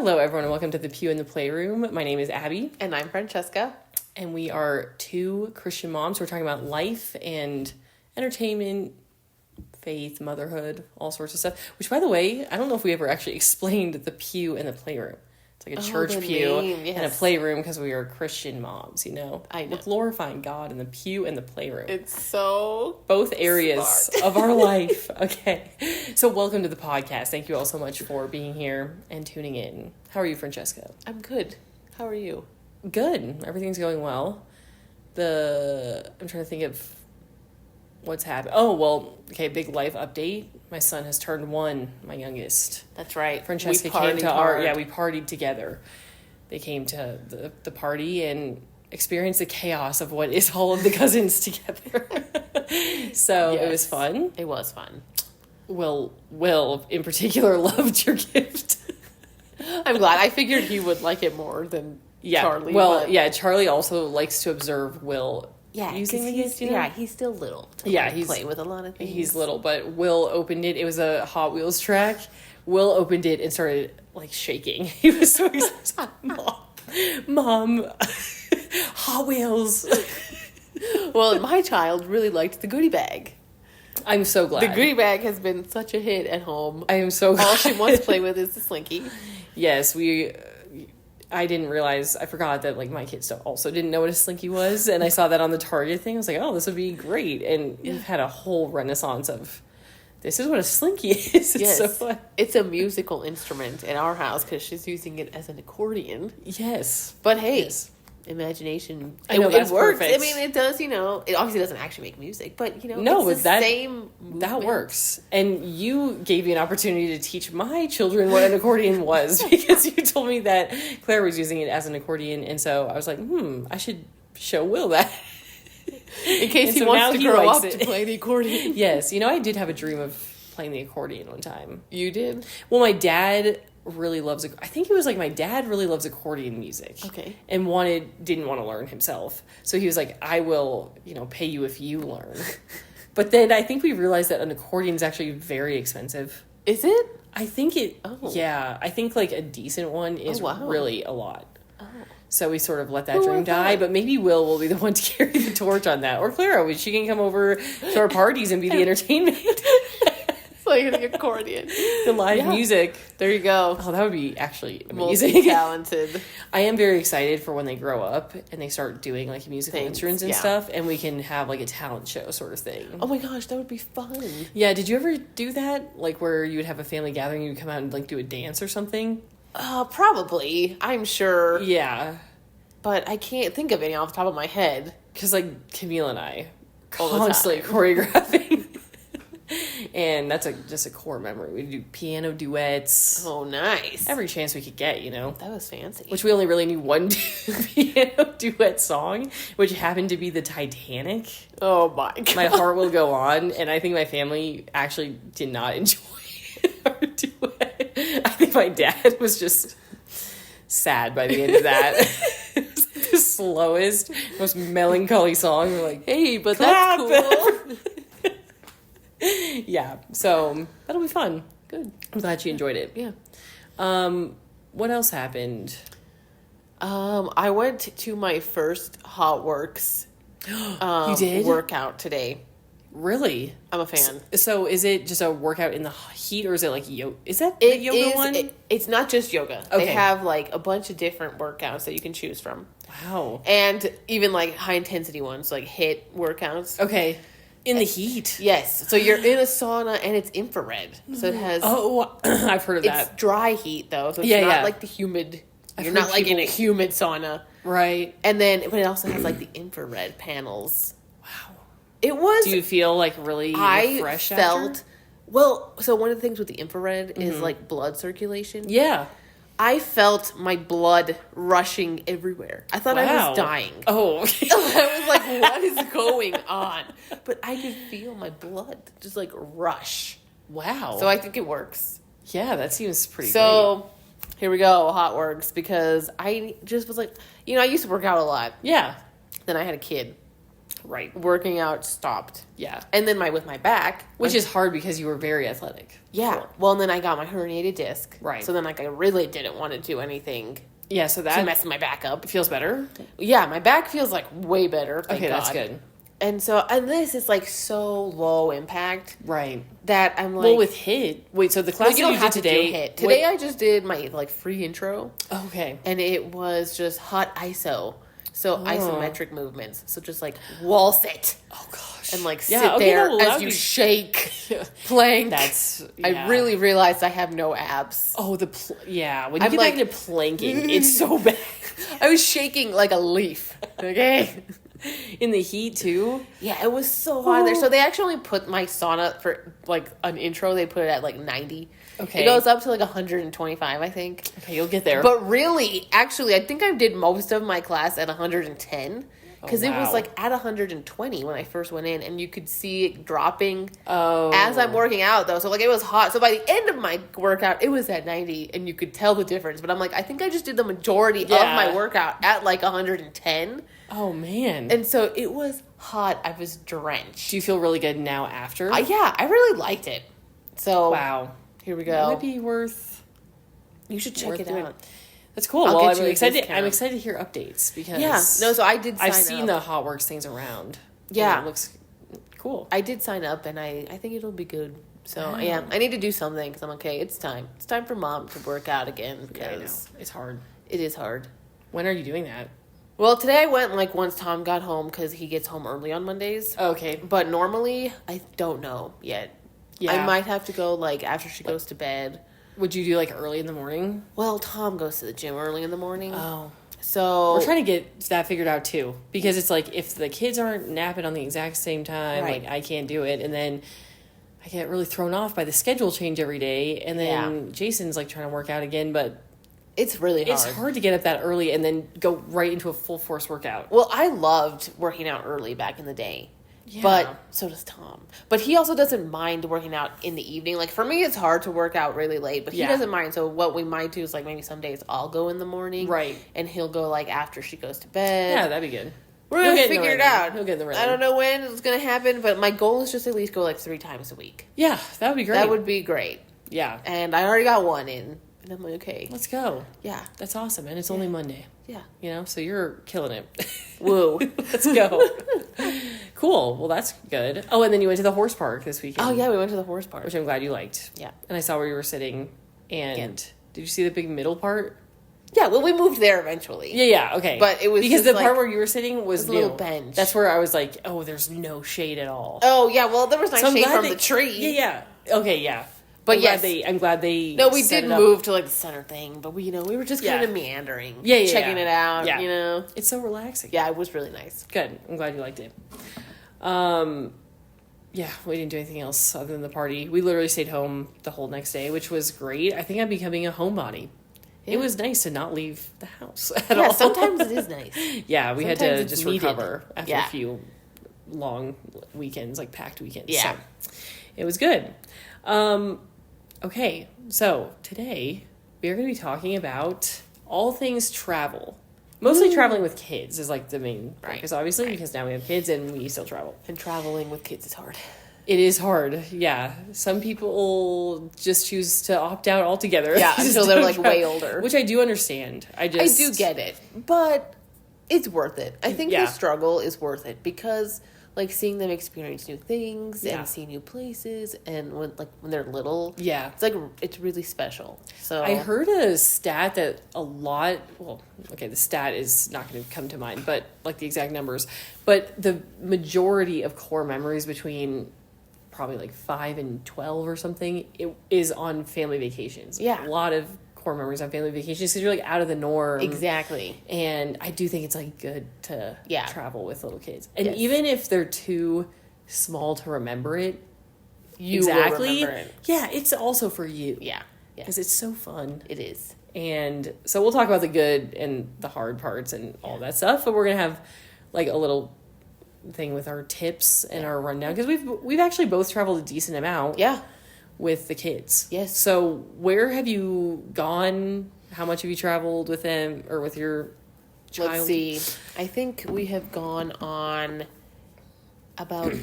Hello, everyone, and welcome to the Pew in the Playroom. My name is Abby. And I'm Francesca. And we are two Christian moms. We're talking about life and entertainment, faith, motherhood, all sorts of stuff. Which, by the way, I don't know if we ever actually explained the pew and the playroom. It's like a church pew and a playroom because we are Christian moms, you know? I know. We're glorifying God in the pew and the playroom. It's so both areas of our life. Okay. So welcome to the podcast. Thank you all so much for being here and tuning in. How are you, Francesca? I'm good. How are you? Good. Everything's going well. I'm trying to think of what's happened. Oh, well, okay, big life update. My son has turned 1, my youngest. That's right. Francesca came to we partied together. They came to the party and experienced the chaos of what is all of the cousins together. So It was fun. It was fun. Will in particular loved your gift. I'm glad. I figured he would like it more than Charlie. Well, Charlie also likes to observe Will using the gift. Yeah, he's still little. He's play with a lot of things. He's little, but Will opened it. It was a Hot Wheels track. Will opened it and started like shaking. He was so excited. Mom, Hot Wheels. Well, my child really liked the goodie bag. I'm so glad. The goodie bag has been such a hit at home. I am so glad. All she wants to play with is the Slinky. Yes, I didn't realize, I forgot that, like, my kids also didn't know what a Slinky was, and I saw that on the Target thing. I was like, oh, this would be great, and we've had a whole renaissance of, this is what a Slinky is. It's so fun. It's a musical instrument in our house, because she's using it as an accordion. Yes. But hey, imagination. I know, it works. Perfect. I mean, it does, it obviously doesn't actually make music, but, it's the same movement. That works. And you gave me an opportunity to teach my children what an accordion was, because you told me that Claire was using it as an accordion, and so I was like, I should show Will that. In case he wants to grow up to play the accordion. Yes. I did have a dream of playing the accordion one time. You did? Well, my dad really loves, I think it was like my dad really loves accordion music. Okay. And didn't want to learn himself. So he was like, I will, pay you if you learn. But then I think we realized that an accordion is actually very expensive. Is it? I think I think like a decent one is really a lot. Oh. So we sort of let that dream die, but maybe Will be the one to carry the torch on that. Or Clara, she can come over to our parties and be the entertainment. Playing the accordion. The live music. There you go. Oh, that would be actually amazing. Multi-talented. I am very excited for when they grow up and they start doing like musical instruments and stuff, and we can have like a talent show sort of thing. Oh my gosh, that would be fun. Yeah, did you ever do that? Like where you would have a family gathering, you would come out and like do a dance or something? Probably. I'm sure. Yeah. But I can't think of any off the top of my head. Because like Camille and I constantly choreographing. And that's just a core memory. We do piano duets. Oh, nice. Every chance we could get, That was fancy. Which we only really knew one piano duet song, which happened to be the Titanic. Oh, my God. My Heart Will Go On. And I think my family actually did not enjoy our duet. I think my dad was just sad by the end of that. It was like the slowest, most melancholy song. We're like, hey, but clap. That's cool. Yeah, so that'll be fun. Good. I'm glad she enjoyed it. Yeah. What else happened? I went to my first Hot Works you did? Workout today. Really? I'm a fan. So is it just a workout in the heat, or is it like yoga? Is that the yoga one? It's not just yoga. Okay. They have like a bunch of different workouts that you can choose from. Wow. And even like high intensity ones, like HIIT workouts. Okay. In the heat? Yes. So you're in a sauna and it's infrared. So it has... Oh, I've heard of that. It's dry heat though. So it's not like the humid... You're not like in a humid sauna. Right. And then, but it also has like the infrared panels. Wow. It was... Do you feel like really fresh after? Well, so one of the things with the infrared is like blood circulation. Yeah. I felt my blood rushing everywhere. I thought I was dying. Oh, okay. I was like, what is going on? But I could feel my blood just like rush. Wow. So I think it works. Yeah, that seems pretty great. Here we go, Hot Works, because I just was like, I used to work out a lot. Yeah. Then I had a kid. Right. Working out stopped. Yeah. And then with my back. Which is hard because you were very athletic. Yeah. Before. Well, and then I got my herniated disc. Right. So then, I really didn't want to do anything. Yeah, so that to mess my back up. Feels better? Yeah, my back feels way better. Thank God. That's good. And so, this is so low impact. Right. That I'm Well, with HIIT. Wait, so the class you don't you have did to today. do HIIT. Today I just did my free intro. Okay. And it was just hot iso. So isometric movements. So just wall sit. Oh gosh. And sit there as you shake, plank. I really realized I have no abs. Oh, when you get back into planking, it's so bad. I was shaking like a leaf. Okay. In the heat too. Yeah, it was so hot there. So they actually put my sauna for an intro. They put it at 90. Okay. It goes up to 125, I think. Okay, you'll get there. But really, actually, I think I did most of my class at 110. Because it was at 120 when I first went in, and you could see it dropping as I'm working out, though. So it was hot. So by the end of my workout, it was at 90, and you could tell the difference. But I'm I think I just did the majority of my workout at 110. Oh man! And so it was hot. I was drenched. Do you feel really good now after? Yeah, I really liked it. So wow, here we go. It might be worth. You should check it out. That's cool. I'll well, get I'm you really a excited. discount. I'm excited to hear updates because so I did. I've seen the HotWorks things around. Yeah, and it looks cool. I did sign up, and I think it'll be good. So yeah, I need to do something because I'm okay. It's time. It's time for Mom to work out again because it's hard. It is hard. When are you doing that? Well, today I went once Tom got home because he gets home early on Mondays. Okay, but normally I don't know yet. Yeah, I might have to go after she goes to bed. Would you do early in the morning? Well, Tom goes to the gym early in the morning. Oh. So we're trying to get that figured out too. Because it's if the kids aren't napping on the exact same time, I can't do it. And then I get really thrown off by the schedule change every day. And then Jason's trying to work out again, but it's really hard. It's hard to get up that early and then go right into a full force workout. Well, I loved working out early back in the day. Yeah. But so does Tom. But he also doesn't mind working out in the evening. For me, it's hard to work out really late, but he doesn't mind. So what we might do is maybe some days I'll go in the morning. Right. And he'll go after she goes to bed. Yeah, that'd be good. We're going to figure it out. He'll get in the rhythm. I don't know when it's going to happen, but my goal is just at least go 3 times a week. Yeah, that would be great. That would be great. Yeah. And I already got one in. And I'm okay. Let's go. Yeah. That's awesome. And it's only Monday. Yeah. So you're killing it. Woo. Let's go. Cool. Well, that's good. Oh, and then you went to the horse park this weekend. Oh, yeah, we went to the horse park. Which I'm glad you liked. Yeah. And I saw where you were sitting. And did you see the big middle part? Yeah, well, we moved there eventually. Yeah, okay. But it was because the part where you were sitting was a little bench. That's where I was oh, there's no shade at all. Oh, yeah, well, there was nice shade from the tree. Yeah. Okay, yeah. But I'm glad they. No, we did move to the center thing, but we were just kind of meandering, checking it out. Yeah. It's so relaxing. Yeah, it was really nice. Good. I'm glad you liked it. Yeah, we didn't do anything else other than the party. We literally stayed home the whole next day, which was great. I think I'm becoming a homebody. Yeah. It was nice to not leave the house at all. Sometimes it is nice. Yeah, we sometimes had to just recover after a few long weekends, packed weekends. Yeah. So it was good. Okay, so today we are going to be talking about all things travel. Mostly traveling with kids is the main focus, obviously, because now we have kids and we still travel. And traveling with kids is hard. It is hard, yeah. Some people just choose to opt out altogether. Yeah, until they're way older. Which I do understand. I do get it, but it's worth it. I think the struggle is worth it because seeing them experience new things and see new places, and when they're little, it's really special. So I heard a stat that the stat is not going to come to mind, but the exact numbers, but the majority of core memories between probably 5 and 12 or something, it is on family vacations. Yeah, a lot of core memories on family vacations because you're out of the norm. Exactly. And I do think it's good to travel with little kids. And yes. even if they're too small to remember it, you will remember it. Yeah, it's also for you. Yeah. Because it's so fun. It is. And so we'll talk about the good and the hard parts and all that stuff, but we're going to have a little thing with our tips and our rundown because we've actually both traveled a decent amount. Yeah. With the kids. Yes. So where have you gone? How much have you traveled with them or with your child? Let's see. I think we have gone on about,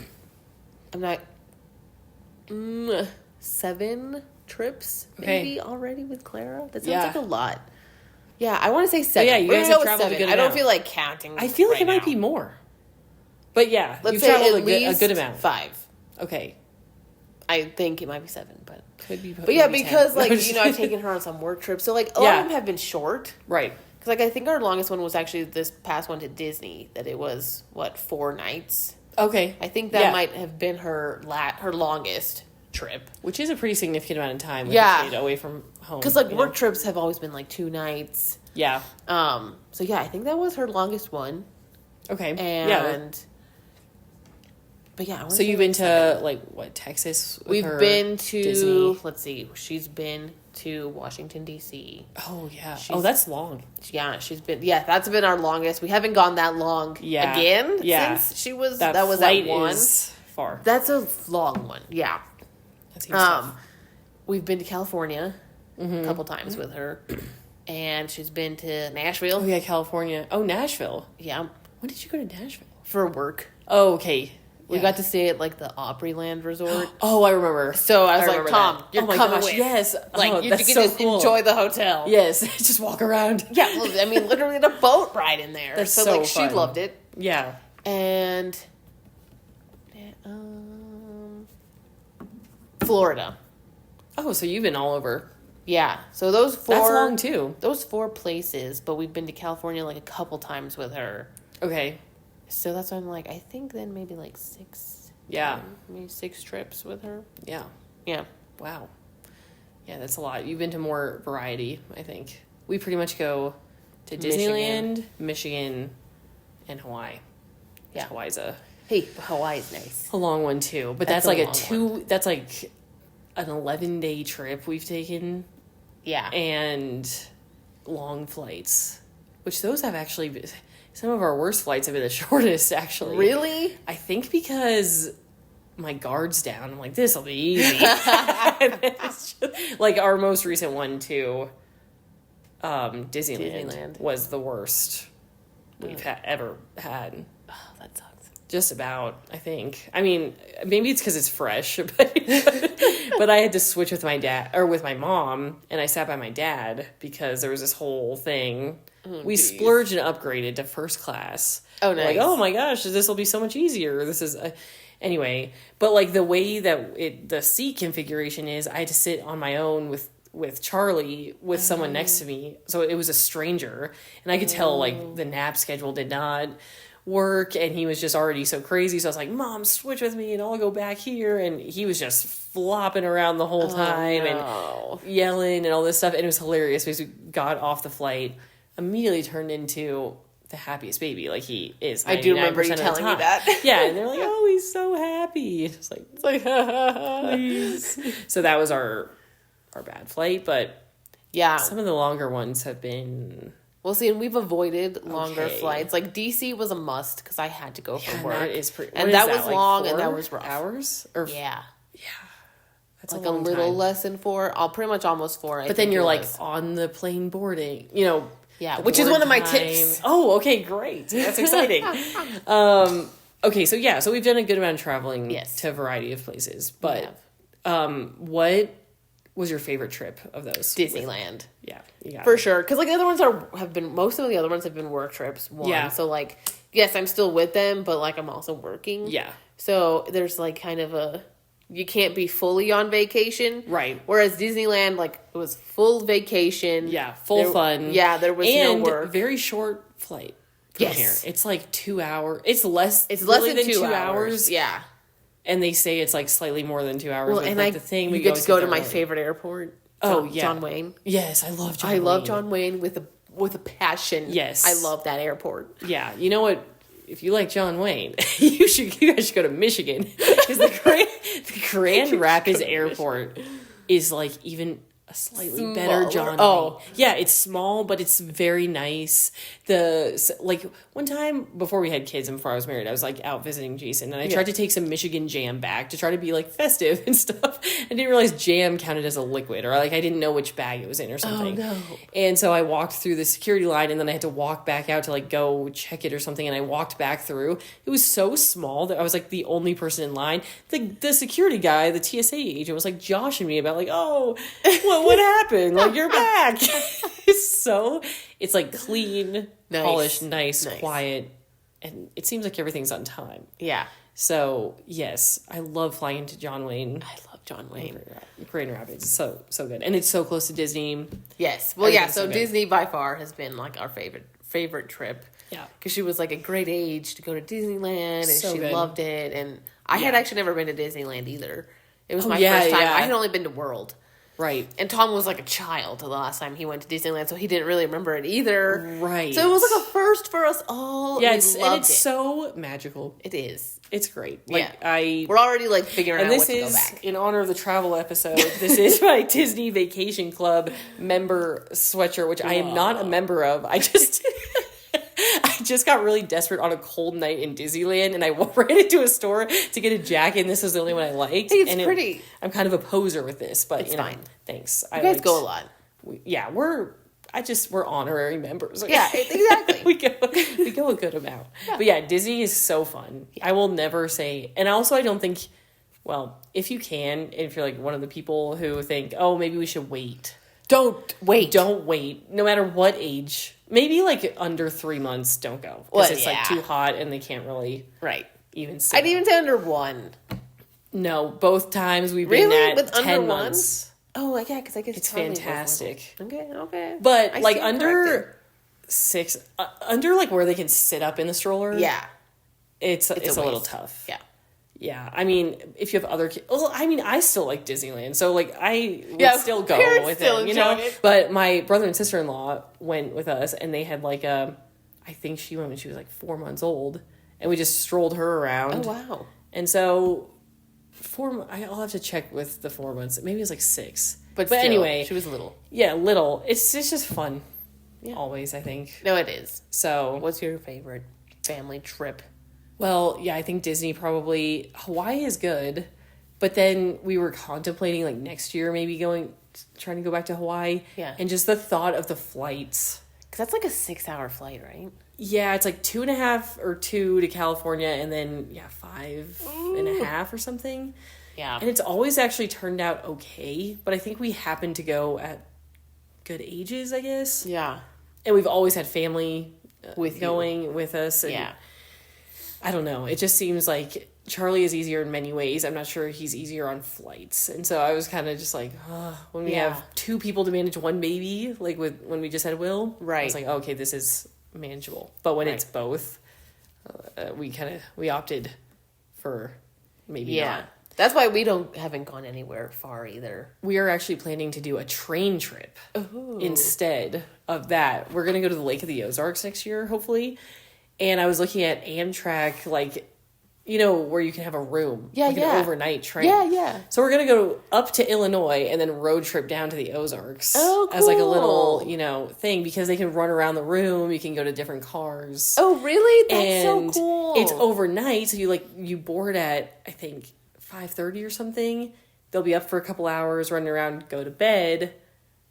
I'm not, 7 trips maybe already with Clara. That sounds like a lot. Yeah, I want to say 7. Yeah, you guys have traveled 7. a good I don't amount. feel like counting. I feel like it might now. be more. But yeah, Let's you've say traveled at least a good amount. 5. Okay. I think it might be 7, but Could be. But yeah, because 10. I've taken her on some work trips, so like a lot of them have been short. Right. Because like I think our longest one was actually this past one to Disney. That it was 4 nights. Okay. I think that might have been her longest trip, which is a pretty significant amount of time. With a kid away from home. Because work trips have always been 2 nights. Yeah. So yeah, I think that was her longest one. Okay. And. But yeah, so you've been to Texas? We've been to Disney. Let's see. She's been to Washington D.C. Oh yeah. That's long. Yeah, she's been. Yeah, that's been our longest. We haven't gone that long again since she was. That was that one. Is far. That's a long one. Yeah. That seems tough. We've been to California a couple times with her, and she's been to Nashville. Oh yeah, California. Oh, Nashville. Yeah. When did you go to Nashville? For work. Oh, okay. We got to stay at the Opryland Resort. Oh, I remember. So I was like, Tom, you're coming with. Yes. You can just enjoy the hotel. Yes. Just walk around. Yeah. Well, I mean, literally the boat ride in there. That's so she loved it. Yeah. And Florida. Oh, so you've been all over. Yeah. So those 4. That's long too. Those 4 places, but we've been to California a couple times with her. Okay. So that's why I'm I think then maybe 6. Yeah. Maybe 6 trips with her. Yeah. Yeah. Wow. Yeah, that's a lot. You've been to more variety, I think. We pretty much go to Disneyland, Michigan and Hawaii. Yeah. Hawaii's Hawaii's nice. a long one too. But that's that's like an 11-day trip we've taken. Yeah. And long flights. Which those have actually been... Some of our worst flights have been the shortest, actually. Really? I think because my guard's down. I'm like, this will be easy. It's just, our most recent one to Disneyland was the worst we've ever had. Oh, that sucks. Just about, I think. I mean, maybe it's because it's fresh, but I had to switch with my dad or with my mom, and I sat by my dad because there was this whole thing. We splurged and upgraded to first class. Oh, nice. Oh my gosh, this will be so much easier. This is... Anyway, but the way that the seat configuration is, I had to sit on my own with Charlie with someone next to me. So it was a stranger, and I could tell the nap schedule did not work, and he was just already so crazy. So I was like, Mom, switch with me and I'll go back here. And he was just flopping around the whole time and yelling and all this stuff. And it was hilarious because we got off the flight, immediately turned into the happiest baby he is. I do remember you telling me that. Yeah, and they're like, oh, he's so happy. It's like please. So that was our bad flight, but yeah, some of the longer ones have been... Well, see, and we've avoided longer flights. DC was a must because I had to go for work. That is pretty... And that was long and that was rough. Hours? Yeah. That's a little less than 4. Pretty much almost 4. But then you're on the plane boarding, Yeah, which is one of my tips. Oh, okay, great. That's exciting. Okay, so we've done a good amount of traveling to a variety of places. But what was your favorite trip of those? Disneyland. Yeah, you got for sure. Because the other ones have been, most of the other ones have been work trips. Yeah. So yes, I'm still with them, but I'm also working. Yeah. So there's kind of you can't be fully on vacation. Right. Whereas Disneyland, it was full vacation. Yeah, full fun. Yeah, there was no work. Very short flight from here. It's 2 hours. It's less than 2 hours. Yeah. And they say it's slightly more than 2 hours. Well, and the thing we get to go to my favorite airport. John Wayne. Yes, I love John Wayne. I love John Wayne with a passion. Yes. I love that airport. Yeah. You know what? If you like John Wayne, you guys should go to Michigan. Because the Grand Rapids Airport is even a slightly better John Wayne. Oh, yeah, it's small, but it's very nice. One time before we had kids and before I was married, I was like out visiting Jason, and I tried to take some Michigan jam back to try to be like festive and stuff. I didn't realize jam counted as a liquid, or like I didn't know which bag it was in or something. Oh, no. And so I walked through the security line, and then I had to walk back out to like go check it or something, and I walked back through. It was so small that I was like the only person in line. The security guy, the TSA agent, was like joshing me about like, oh, what happened? Like, you're back. It's like clean, polished, nice, quiet, and it seems like everything's on time. Yeah. So, yes, I love flying to John Wayne. I love John Wayne. Grand Rapids. It's so good. And it's so close to Disney. Yes. Well, yeah, so Disney by far has been like our favorite trip. Yeah. Because she was like a great age to go to Disneyland, and she loved it. And I had actually never been to Disneyland either. It was my first time. I had only been to World. Right. And Tom was like a child the last time he went to Disneyland, so he didn't really remember it either. Right. So it was like a first for us all. Yeah, it's so magical. It is. It's great. Like, we're already like figuring out what to go back. In honor of the travel episode, this is my Disney Vacation Club member sweatshirt, which I am not a member of. I just got really desperate on a cold night in Disneyland, and I ran into a store to get a jacket, and this was the only one I liked. Hey, it's pretty. I'm kind of a poser with this, but it's fine. Thanks. You guys go a lot. We're honorary members. Yeah, exactly. we go a good amount. Yeah. But yeah, Disney is so fun. Yeah. I will never say, and also I don't think, well, if you can, if you're like one of the people who think, oh, maybe we should wait. Don't wait. No matter what age. Maybe like under 3 months, don't go. Because it's like too hot and they can't really even sit. I'd even say under 1. No, both times we've been at 10 months. Oh, yeah, because I guess it's fantastic. Okay. But like under 6, under like where they can sit up in the stroller. Yeah. It's a little tough. Yeah. Yeah, I mean, if you have other kids... Well, I mean, I still like Disneyland, so, like, I would still go with them, you know? But my brother and sister-in-law went with us, and they had, like, I think she went when she was, like, 4 months old, and we just strolled her around. Oh, wow. And so, I'll have to check with the 4 months. Maybe it was, like, 6. But still, anyway... She was little. Yeah, little. It's just fun. Yeah. Always, I think. No, it is. So... What's your favorite family trip? Well, yeah, I think Disney probably... Hawaii is good, but then we were contemplating, like, next year maybe trying to go back to Hawaii. Yeah. And just the thought of the flights. Because that's like a 6-hour flight, right? Yeah, it's like 2.5 or 2 to California, and then, 5.5 or something. Yeah. And it's always actually turned out okay, but I think we happened to go at good ages, I guess. Yeah. And we've always had family going with us. And yeah. I don't know. It just seems like Charlie is easier in many ways. I'm not sure he's easier on flights. And so I was kind of just like, when we have 2 people to manage one baby, like when we just had Will, right. I was like, okay, this is manageable. But when it's both, we opted for maybe not. That's why we haven't gone anywhere far either. We are actually planning to do a train trip instead of that. We're going to go to the Lake of the Ozarks next year, hopefully. And I was looking at Amtrak, like, you know, where you can have a room. Yeah, like an overnight train. Yeah. So we're going to go up to Illinois and then road trip down to the Ozarks. Oh, cool. As like a little, thing, because they can run around the room. You can go to different cars. Oh, really? That's so cool. It's overnight. So you board at, I think, 5:30 or something. They'll be up for a couple hours, running around, go to bed,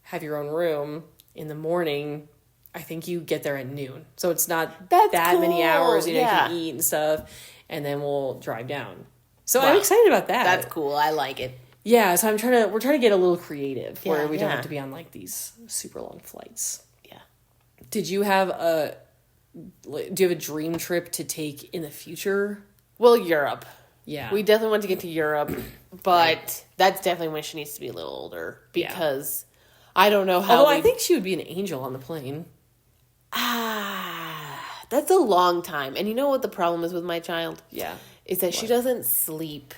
have your own room. In the morning, I think you get there at noon. So it's not that many hours, you can eat and stuff. And then we'll drive down. So I'm excited about that. That's cool. I like it. Yeah, so we're trying to get a little creative where we don't have to be on like these super long flights. Yeah. Do you have a dream trip to take in the future? Well, Europe. Yeah. We definitely want to get to Europe, but that's definitely when she needs to be a little older because I don't know how. Although I think she would be an angel on the plane. That's a long time. And you know what the problem is with my child? Yeah. Is that she doesn't sleep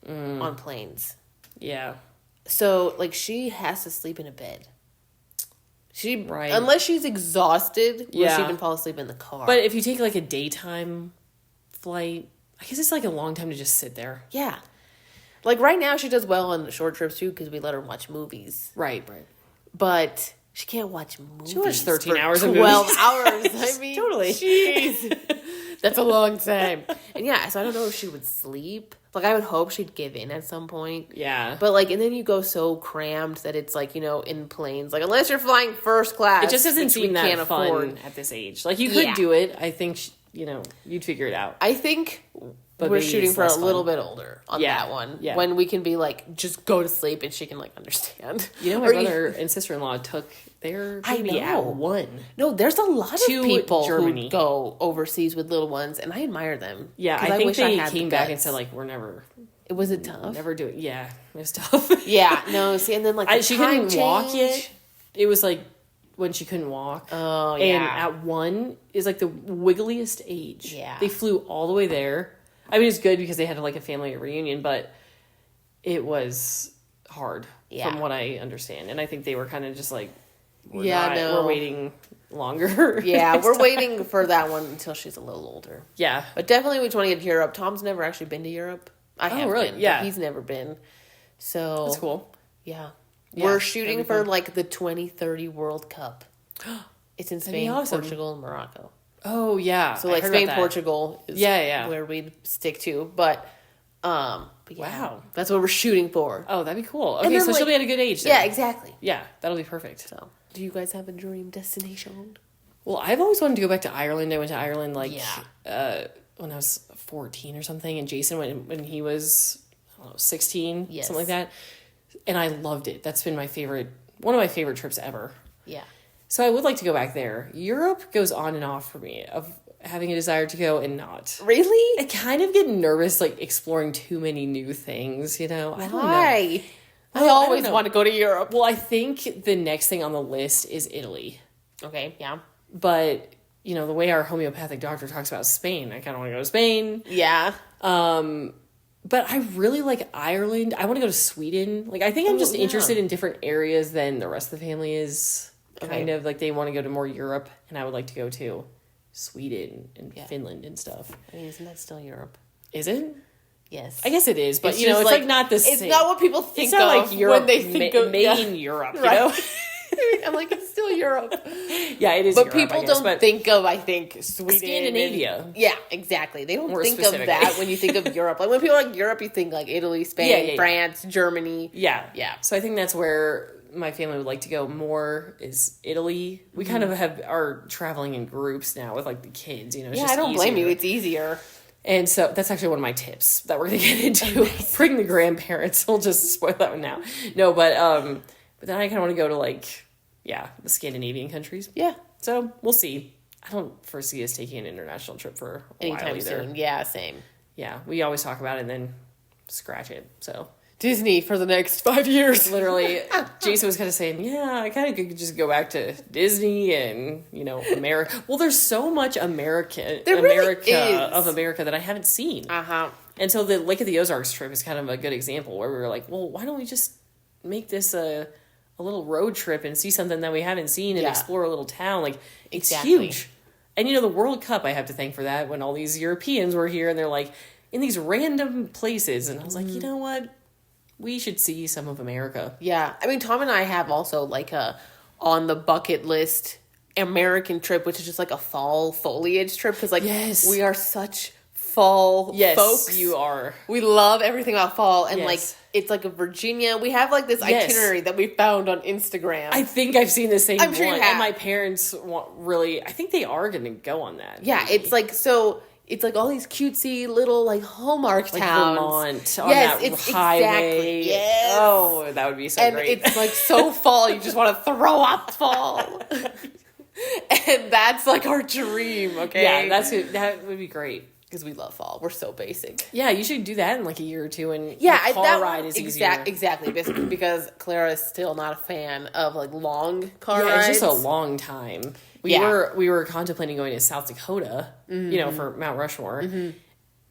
on planes. Yeah. So, like, she has to sleep in a bed. Unless she's exhausted, she can fall asleep in the car. But if you take, like, a daytime flight, I guess it's, like, a long time to just sit there. Yeah. Like, right now, she does well on short trips, too, because we let her watch movies. Right. but she can't watch movies. She watched 13 hours of of 12 movies. hours. I mean, Totally. Jeez. That's a long time. And yeah, so I don't know if she would sleep. Like, I would hope she'd give in at some point. Yeah. But, like, and then you go so crammed that it's, like, you know, in planes. Like, unless you're flying first class. It just doesn't seem that fun afford. at this age. Like, you could do it. I think, you know, you'd figure it out. I think but we're shooting for a little fun. bit older on that one. Yeah. When we can be, like, just go to sleep and she can, like, understand. You know, my brother and sister-in-law took their baby at 1. No, there's a lot of people Germany. who go overseas with little ones, and I admire them. Yeah, I think they came back and said, like, we're never... Was it tough? Never do it. Yeah, it was tough. Yeah, no, see, and then, like, she couldn't walk yet. It was, like, when she couldn't walk. Oh, yeah. And at 1 is, like, the wiggliest age. Yeah. They flew all the way there. I mean, it's good because they had, like, a family reunion, but it was hard from what I understand. And I think they were kind of just like, we're waiting longer. Yeah, we're waiting for that one until she's a little older. Yeah. But definitely we just want to get to Europe. Tom's never actually been to Europe. I have really? been, yeah. He's never been. So that's cool. Yeah. We're shooting for like the 2030 World Cup. It's in Spain, Portugal, and Morocco. Oh yeah. So like Spain, Portugal is where we'd stick to. But wow. That's what we're shooting for. Oh, that'd be cool. Okay, so she'll be at a good age then. Yeah, exactly. Yeah, that'll be perfect. So do you guys have a dream destination? Well, I've always wanted to go back to Ireland. I went to Ireland when I was 14 or something, and Jason went when he was 16, something like that. And I loved it. That's been one of my favorite trips ever. Yeah. So I would like to go back there. Europe goes on and off for me of having a desire to go and not. Really? I kind of get nervous like exploring too many new things, you know? Why? I don't know. I always want to go to Europe. Well, I think the next thing on the list is Italy. Okay, yeah. But, you know, the way our homeopathic doctor talks about Spain, I kind of want to go to Spain. Yeah. But I really like Ireland. I want to go to Sweden. Like, I think I'm just interested in different areas than the rest of the family is. Kind of like they want to go to more Europe, and I would like to go to Sweden and Finland and stuff. I mean, isn't that still Europe? Is it? Yes. I guess it is, but, you know, it's like not the same. It's not what people think it's not of like Europe when they think of... made in Europe, you know? I'm like, it's still Europe. Yeah, it is but Europe, people don't think of, I think, Sweden. Scandinavia. Yeah, exactly. They don't think of that when you think of Europe. Like, when people are like Europe, you think like Italy, Spain, France, Germany. Yeah. Yeah. So I think that's where my family would like to go more is Italy. We kind of are traveling in groups now with like the kids, you know. It's just I don't blame you. It's easier. And so that's actually one of my tips that we're going to get into. Bring the grandparents. We'll just spoil that one now. No, but then I kind of want to go to like, the Scandinavian countries. Yeah. So we'll see. I don't foresee us taking an international trip for anytime soon. Yeah, same. Yeah. We always talk about it and then scratch it. So Disney for the next 5 years. Literally, Jason was kind of saying, I kind of could just go back to Disney and, you know, America. Well, there's so much America that I haven't seen. Uh-huh. And so the Lake of the Ozarks trip is kind of a good example where we were like, well, why don't we just make this a little road trip and see something that we haven't seen and explore a little town? Like, it's huge. And, you know, the World Cup, I have to thank for that when all these Europeans were here and they're like, in these random places. And I was like, you know what? We should see some of America. Yeah. I mean, Tom and I have also like a on the bucket list American trip, which is just like a fall foliage trip. Because like we are such fall folks. You are. We love everything about fall. And like it's like a Virginia. We have like this itinerary that we found on Instagram. I think I've seen the same I'm sure one. You have. And my parents I think they are going to go on that. Yeah. Maybe. It's like so... It's like all these cutesy little like Hallmark like towns. Vermont on that highway. Exactly. Yes. Oh, that would be so great. And it's like so fall, you just want to throw up fall. And that's like our dream, okay? Yeah, that would be great. Because we love fall. We're so basic. Yeah, you should do that in like a year or two and the car ride is easier. Exactly. Because Clara is still not a fan of like long car rides. It's just a long time. We were contemplating going to South Dakota, you know, for Mount Rushmore. Mm-hmm.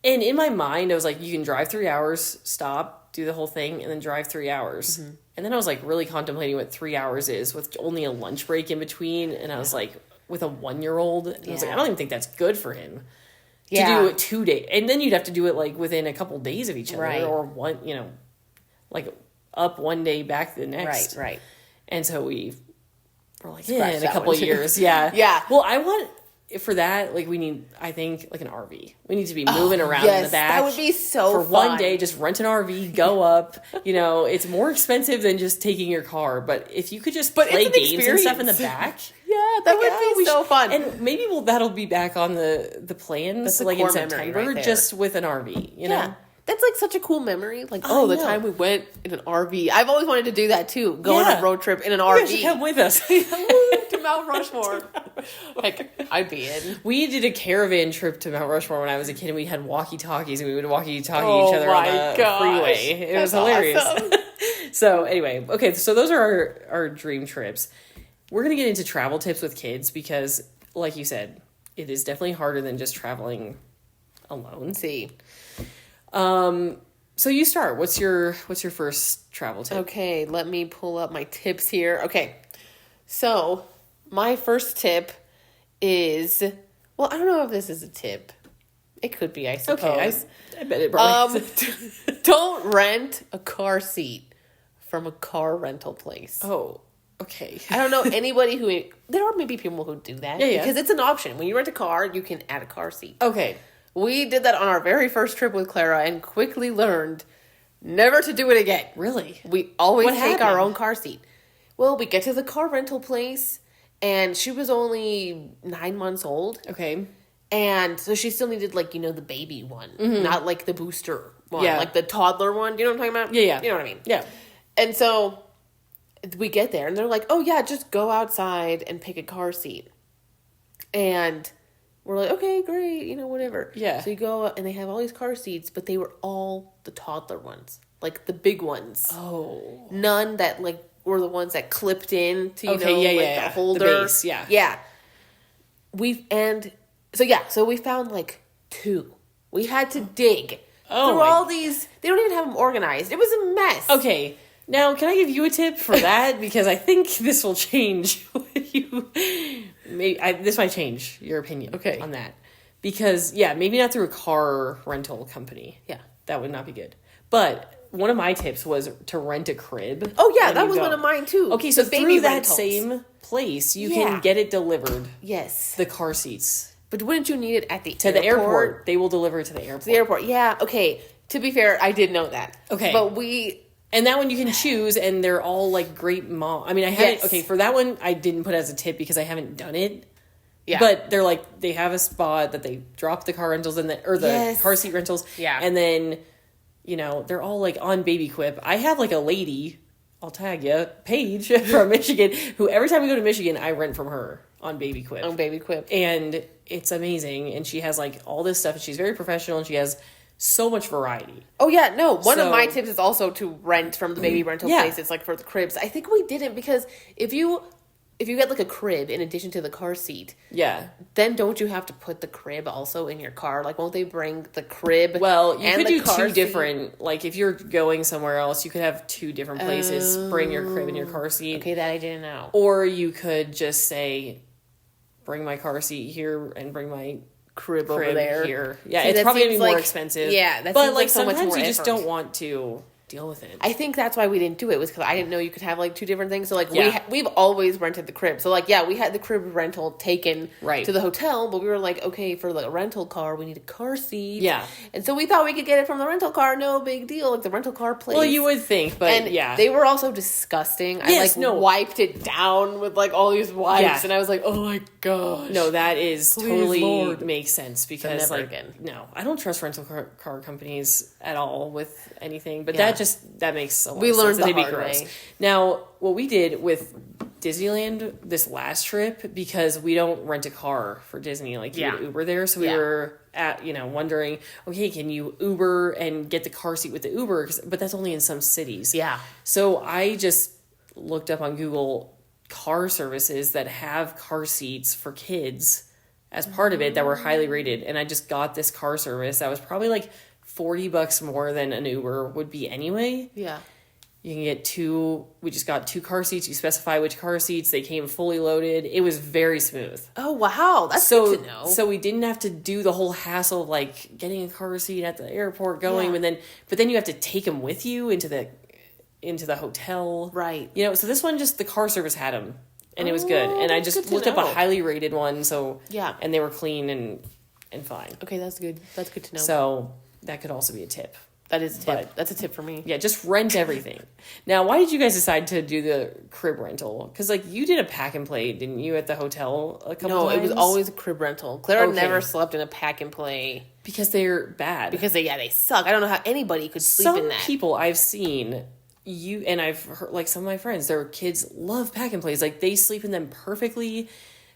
And in my mind, I was like, you can drive 3 hours, stop, do the whole thing, and then drive 3 hours. Mm-hmm. And then I was like really contemplating what 3 hours is with only a lunch break in between. And I was like, with a 1-year-old, and I was like, I don't even think that's good for him. To do it 2 days. And then you'd have to do it like within a couple days of each other. Right. Or one, you know, like up one day, back the next. Right. And so we were like, Scratch in a that couple one of too. years. Yeah. Yeah. Well, I want, for that, like, we need, I think, like an RV. We need to be moving around in the back. That would be so for fun. one day, just rent an RV, go up. You know, it's more expensive than just taking your car. But if you could just play games and stuff in the back. Yeah, that would be so fun. And maybe that'll be back on the plans, That's a like core in memory September, right there. just with an RV, you know? That's like such a cool memory. Like, I the know. time we went in an RV. I've always wanted to do that too. Go on a road trip in an You RV. guys should come with us. To Mount Rushmore. Like, I'd be in. We did a caravan trip to Mount Rushmore when I was a kid, and we had walkie-talkies, and we would walkie-talkie each other on the freeway. It was hilarious. Awesome. So anyway, okay, so those are our dream trips. We're going to get into travel tips with kids because, like you said, it is definitely harder than just traveling alone. See. So you start. What's your first travel tip? Okay, let me pull up my tips here. Okay. So, my first tip is, well, I don't know if this is a tip. It could be, I suppose. Okay, I bet it probably Don't rent a car seat from a car rental place. Oh, okay. I don't know anybody who, there are maybe people who do that. Yeah. Because it's an option. When you rent a car, you can add a car seat. Okay. We did that on our very first trip with Clara and quickly learned never to do it again. Really? We always What take happened? our own car seat. Well, we get to the car rental place, and she was only 9 months old. Okay. And so she still needed, like, the baby one, not like the booster one, Yeah. like the toddler one. Do you know what I'm talking about? Yeah. You know what I mean? Yeah. And so we get there, and they're like, oh, yeah, just go outside and pick a car seat. And we're like, okay, great, whatever. Yeah. So you go, and they have all these car seats, but they were all the toddler ones, like the big ones. Oh. None that, like, were the ones that clipped in to, the holder. The base, yeah. Yeah. So we found, like, 2. We had to dig through all these. They don't even have them organized. It was a mess. Okay. Now, can I give you a tip for that? Because I think this will change what you... this might change your opinion on that. Because, maybe not through a car rental company. Yeah. That would not be good. But one of my tips was to rent a crib. Oh, yeah, that was one of mine, too. Okay, so The baby through that rentals. same place, you can get it delivered. Yes. The car seats. But wouldn't you need it at the To the airport. They will deliver it to the airport. To the airport, yeah. Okay, to be fair, I did know that. Okay. But And that one you can choose, and they're all, like, great mom. I mean, I haven't... Yes. Okay, for that one, I didn't put as a tip because I haven't done it. Yeah. But they're, like, they have a spot that they drop the car rentals in the car seat rentals. Yeah. And then, they're all, like, on Baby Quip. I have, like, a lady, I'll tag you, Paige from Michigan, who every time we go to Michigan, I rent from her on Baby Quip. On Baby Quip. And it's amazing. And she has, like, all this stuff, and she's very professional, and she has so much variety. Oh, yeah, no. One of my tips is also to rent from the baby rental Yeah. place. It's like for the cribs. I think we didn't because if you get like a crib in addition to the car seat, then don't you have to put the crib also in your car? Like, won't they bring the crib? Well, you and could the do car 2 seat? different, like, if you're going somewhere else, you could have 2 different places bring your crib and your car seat. Okay, that I didn't know. Or you could just say, bring my car seat here and bring my Crib over there. Here. Yeah, See, it's that probably going to seems be more like- expensive. yeah, that but seems like so much sometimes more you just effort. don't want to deal with it. I think that's why we didn't do it was because I didn't know you could have like 2 different things. So like Yeah. we've always rented the crib. So like we had the crib rental taken to the hotel, but we were like, okay, for the rental car we need a car seat. Yeah. And so we thought we could get it from the rental car, no big deal. Like the rental car place. Well, you would think, but and they were also disgusting. Yes, I wiped it down with like all these wipes, and I was like, oh my gosh. No, that is Please, totally Lord. makes sense because never like again. no, I don't trust rental car companies at all with anything. But that makes a lot We of learned sense. the They'd be hard gross. way. Now, what we did with Disneyland this last trip, because we don't rent a car for Disney, like you would Uber there, so we were at wondering, okay, can you Uber and get the car seat with the Uber? But that's only in some cities. Yeah. So I just looked up on Google car services that have car seats for kids as part of it that were highly rated, and I just got this car service that was probably like $40 more than an Uber would be anyway. Yeah. You can get 2. We just got 2 car seats. You specify which car seats. They came fully loaded. It was very smooth. Oh wow, that's good to know. So we didn't have to do the whole hassle of like getting a car seat at the airport, going, Yeah. but then you have to take them with you into the into the hotel. Right. You know, so this one just, the car service had them. And it was good. And I just looked up a highly rated one. So, yeah. And they were clean and fine. Okay, that's good. That's good to know. So that could also be a tip. That is a tip. That's a tip for me. Yeah, just rent everything. Now, why did you guys decide to do the crib rental? Because, like, you did a pack and play, didn't you, at the hotel a couple times? No, it was always a crib rental. Clara never slept in a pack and play. Because they're bad. Because they suck. I don't know how anybody could sleep in that. Some people I've seen, and I've heard, like, some of my friends, their kids love pack and plays. Like, they sleep in them perfectly.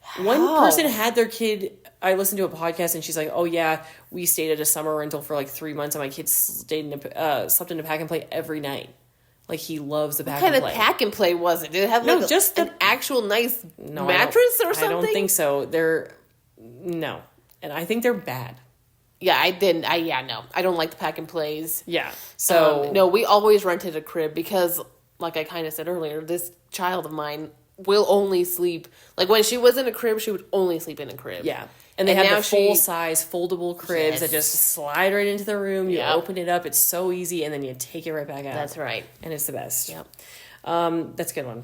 How? One person had their kid, I listened to a podcast, and she's like, oh, yeah, we stayed at a summer rental for, like, 3 months, and my kid slept in a pack and play every night. Like, he loves the pack and play. What kind of pack and play was it? Did it have, like, just an actual nice mattress or something? I don't think so. No. And I think they're bad. Yeah, I didn't. No. I don't like the pack and plays. Yeah. So. No, we always rented a crib because, like I kind of said earlier, this child of mine will only sleep. Like, when she was in a crib, she would only sleep in a crib. Yeah. And they have the full-size foldable cribs that just slide right into the room. You open it up. It's so easy. And then you take it right back out. That's right. And it's the best. Yep. That's a good one.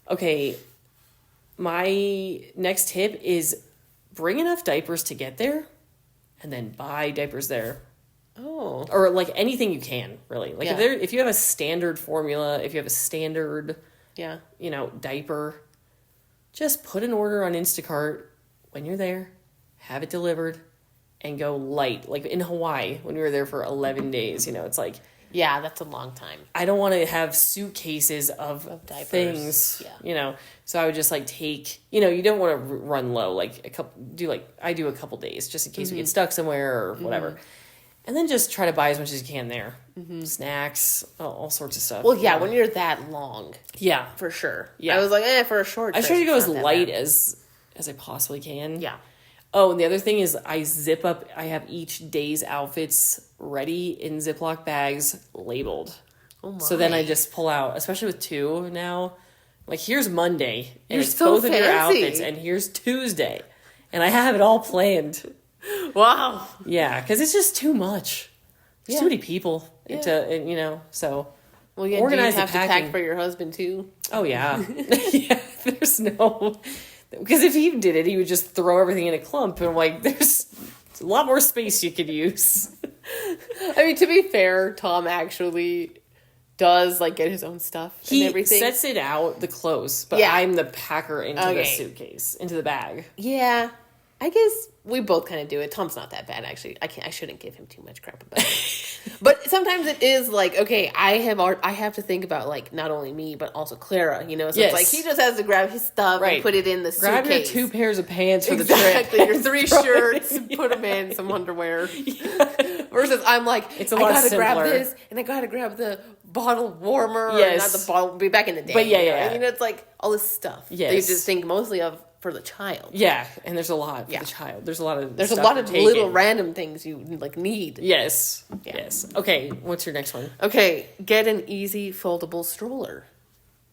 Okay. My next tip is bring enough diapers to get there and then buy diapers there. Oh. Or, like, anything you can, really. Like, if you have a standard formula, if you have a standard, diaper, just put an order on Instacart when you're there. Have it delivered, and go light. Like in Hawaii, when we were there for 11 days, it's like... Yeah, that's a long time. I don't want to have suitcases of diapers, things, So I would just, like, take... you don't want to run low. Like, I do a couple days, just in case we get stuck somewhere or whatever. Mm-hmm. And then just try to buy as much as you can there. Mm-hmm. Snacks, all sorts of stuff. Well, yeah, when you're that long. Yeah. For sure. Yeah. I was like, for a short trip. I try to go as light as I possibly can. Yeah. Oh, and the other thing is I zip up. I have each day's outfits ready in Ziploc bags labeled. Oh my. So then I just pull out, especially with 2 now. Like, here's Monday, and it's both of your outfits, and here's Tuesday. And I have it all planned. Wow. Yeah, because it's just too much. There's too many people so... Well, yeah, organize do you have to pack for your husband, too? Oh, yeah. Yeah, there's no... Because if he did it, he would just throw everything in a clump. And I'm like, there's a lot more space you could use. I mean, to be fair, Tom actually does, like, get his own stuff and everything. He sets it out, the clothes. But I'm the packer into the suitcase, into the bag. Yeah. I guess we both kind of do it. Tom's not that bad, actually. I shouldn't give him too much crap about it. But sometimes it is like, okay, I have to think about, like, not only me, but also Clara, So it's like, he just has to grab his stuff and put it in the suitcase. Grab your 2 pairs of pants for the trip. Exactly. Your 3 shirts, put them in, some underwear. Yeah. Versus I'm like, I gotta grab this, and I gotta grab the bottle warmer. Yes. Not the bottle, be back in the day. But yeah. It's like all this stuff. Yes. That you just think mostly of for the child. Yeah, and there's a lot for the child. There's a lot of little random things you like need. Yes. Yeah. Yes. Okay, what's your next one? Okay, get an easy foldable stroller.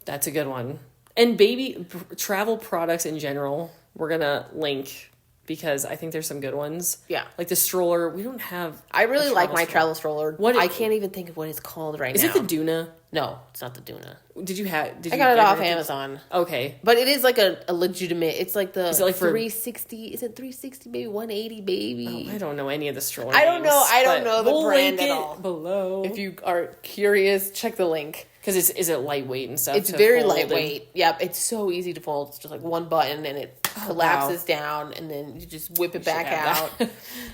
That's a good one. And baby travel products in general, we're gonna link because I think there's some good ones. Yeah. Like the stroller, we don't have... I really like my travel stroller. I can't even think of what it's called right now. Is it the Duna? No, it's not the Duna. I got it off Amazon. Okay. But it is like a legitimate... It's like the... Is it like 360? Is it 360 baby? 180 baby? Oh, I don't know any of the stroller I don't know the brand link at all. Below. If you are curious, check the link. Because is it lightweight and stuff? It's very lightweight. Yep, it's so easy to fold. It's just like one button and it collapses down, and then you just whip it back out.